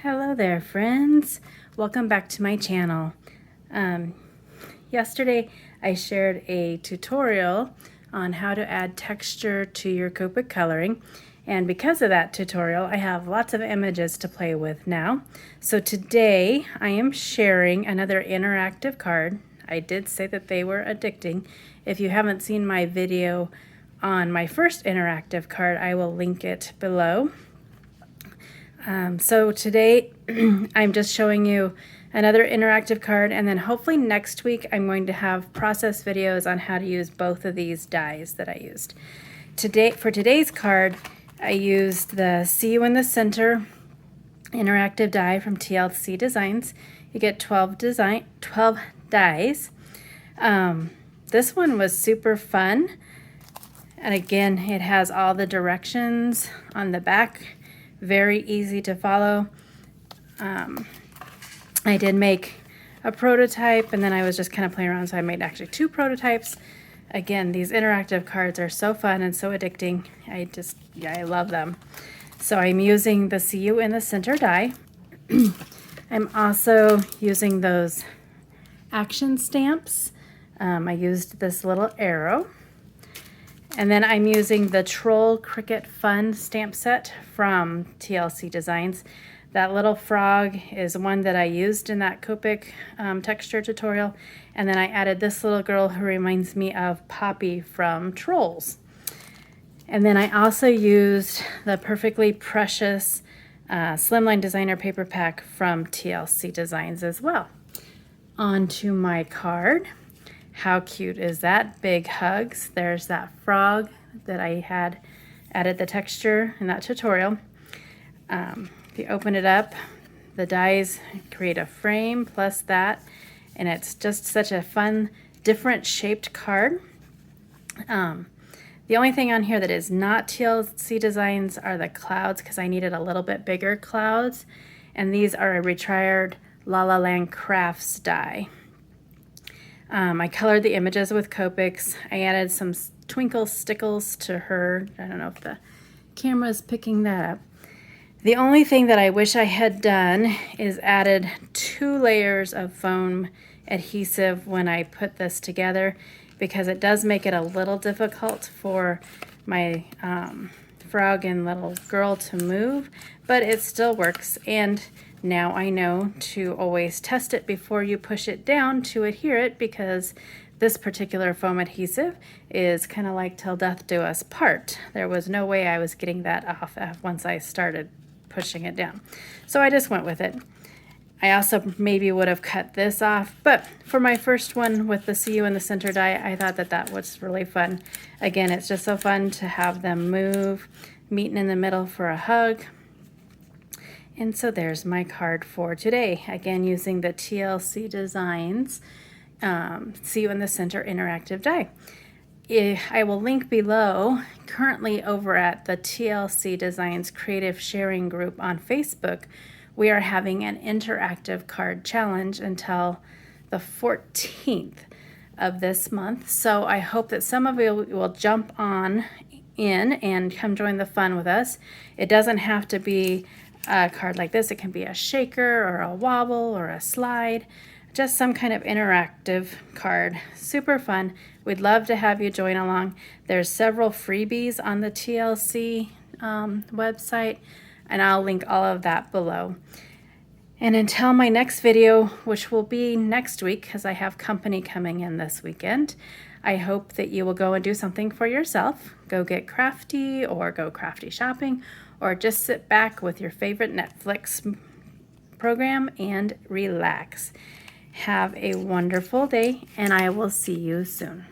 Hello there, friends. Welcome back to my channel. Yesterday I shared a tutorial on how to add texture to your Copic coloring, and because of that tutorial I have lots of images to play with now. So today I am sharing another interactive card. I did say that they were addicting. If you haven't seen my video on my first interactive card, I will link it below. So today I'm just showing you another interactive card, and then hopefully next week I'm going to have process videos on how to use both of these dies that I used. For today's card, I used the See You in the Center interactive die from TLC Designs. You get 12 dies. This one was super fun, and again it has all the directions on the back. Very easy to follow. I did make a prototype, and then I was just kind of playing around, so I made actually 2 prototypes. Again, these interactive cards are so fun and so addicting. I love them. So I'm using the See You in the Center die. I'm also using those action stamps. I used this little arrow. And then I'm using the Troll Cricket Fun stamp set from TLC Designs. That little frog is one that I used in that Copic texture tutorial. And then I added this little girl who reminds me of Poppy from Trolls. And then I also used the Perfectly Precious Slimline Designer paper pack from TLC Designs as well. Onto my card. How cute is that? Big hugs. There's that frog that I had added the texture in that tutorial. If you open it up, the dies create a frame plus that, and it's just such a fun, different shaped card. The only thing on here that is not TLC Designs are the clouds, because I needed a little bit bigger clouds, and these are a retired La La Land Crafts die. I colored the images with Copics. I added some Twinkle Stickles to her. I don't know if the camera's picking that up. The only thing that I wish I had done is added 2 layers of foam adhesive when I put this together, because it does make it a little difficult for my frog and little girl to move, but it still works. And now I know to always test it before you push it down to adhere it, because this particular foam adhesive is kind of like till death do us part. There was no way I was getting that off once I started pushing it down. So I just went with it. I also maybe would have cut this off, but for my first one with the See You in the Center die, I thought that that was really fun. Again, it's just so fun to have them move, meeting in the middle for a hug. And so there's my card for today. Again, using the TLC Designs See You in the Center interactive die. I will link below, currently over at the TLC Designs Creative Sharing Group on Facebook, we are having an interactive card challenge until the 14th of this month. So I hope that some of you will jump in and come join the fun with us. It doesn't have to be a card like this. It can be a shaker or a wobble or a slide, just some kind of interactive card. Super fun. We'd love to have you join along. There's several freebies on the TLC website, and I'll link all of that below. And until my next video, which will be next week because I have company coming in this weekend, I hope that you will go and do something for yourself. Go get crafty, or go crafty shopping, or just sit back with your favorite Netflix program and relax. Have a wonderful day, and I will see you soon.